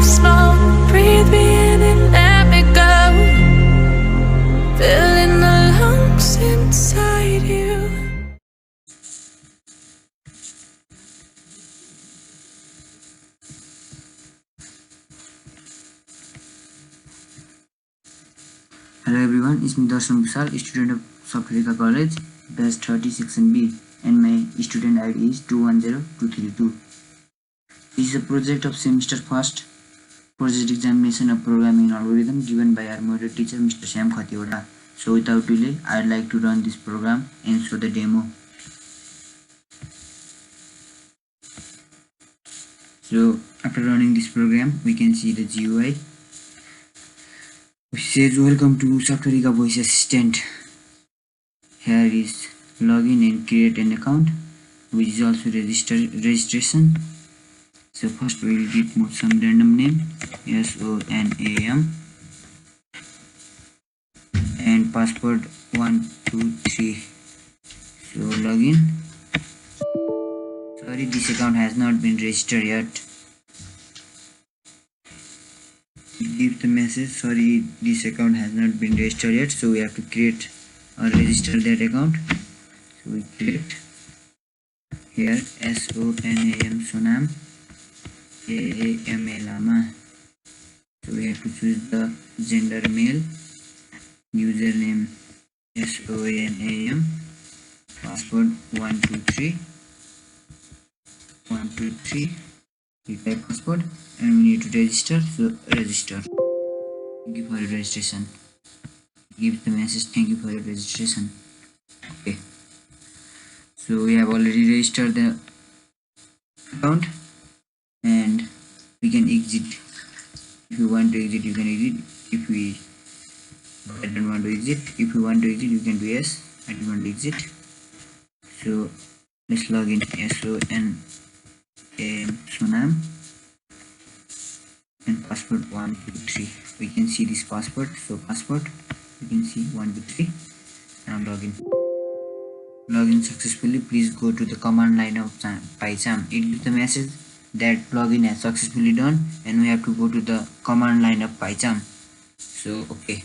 of smoke. Breathe me in and let me go. Filling the lungs inside you. Hello everyone, it's me Darshan Busal, student of Softwarica College, batch 30 section B, and my student ID is 210232. This is a project of semester first project examination of programming algorithm given by our moderator teacher Mr. Sam Khatiwada. So without delay, I'd like to run this program and show the demo. So after running this program, we can see the GUI. Which says welcome to Softwarica voice assistant. Here is login and create an account, which is also registration. So first we will give some random name, SONAM, and password 123. So login. Sorry, this account has not been registered yet. Give the message, sorry, this account has not been registered yet, so we have to create or register that account. So we create here SONAM, Sonam, AAMA Lama. So we have to choose the gender male, username SONAM, password 123, we type password, and we need to register. So register. Thank you for your registration. Give the message, thank you for your registration. Okay, so we have already registered the account, and we can exit. If you want to exit, you can exit. If we don't want to exit, if you want to exit, you can do yes. I don't want to exit. So let's log in. Sonam and password 123. We can see this password. So password, you can see 123. Now login. Login successfully. Please go to the command line of PyCharm. It gives the message that login has successfully done, and we have to go to the command line of PyCharm. So okay.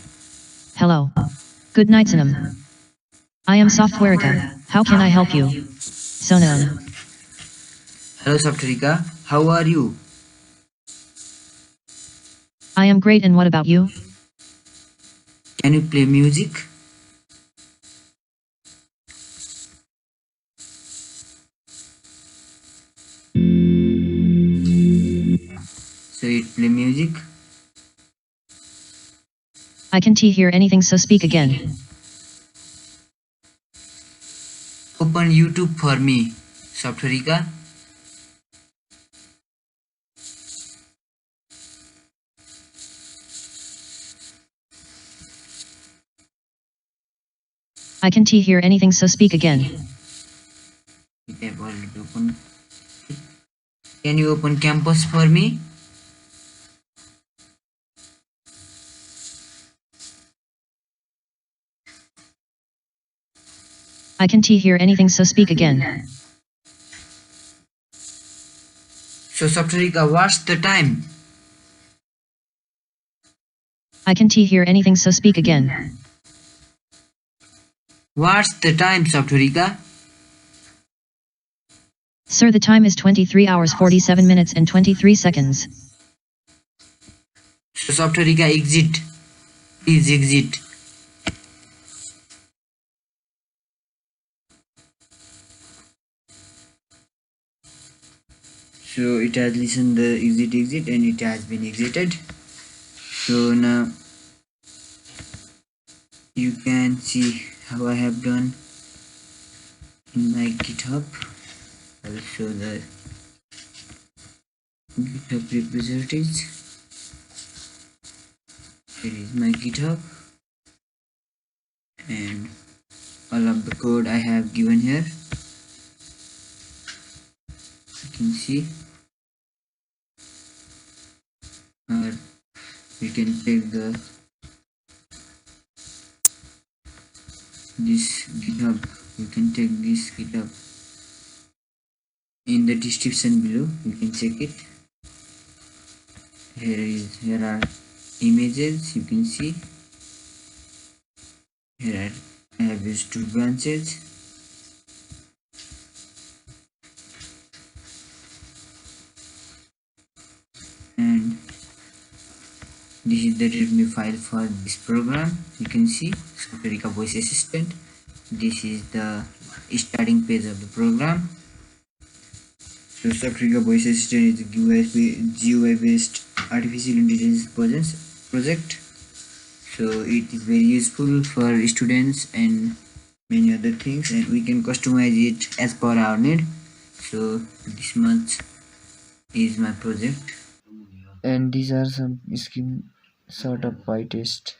Hello. Good night, Sonam. I am Softwarica. How can I help you? Sonam. Hello Softwarica. How are you? I am great, and what about you? Can you play music? So it play music. I can't hear anything, so speak again. Open YouTube for me, Softwarica. I can't hear anything, so speak again. It have already opened. Can you open Campus for me? I can't hear anything, so speak again. So Softwarica, what's the time? I can't hear anything, so speak again. What's the time, Softwarica? Sir, the time is 23 hours 47 minutes and 23 seconds. So Softwarica, exit. Please exit. So it has listened the exit and it has been exited. So now you can see how I have done in my GitHub. I will show the GitHub repositories. Here is my GitHub, and all of the code I have given here. You can see, or you can take this GitHub. You can take this GitHub in the description below. You can check it, Here are images. You can see here I have used two branches, and this is the readme file for this program. You can see softwarica voice assistant. This is the starting page of the program. So softwarica voice assistant is a GUI based artificial intelligence project. So it is very useful for students and many other things, and we can customize it as per our need. So this much is my project, and these are some screenshot of PyTest.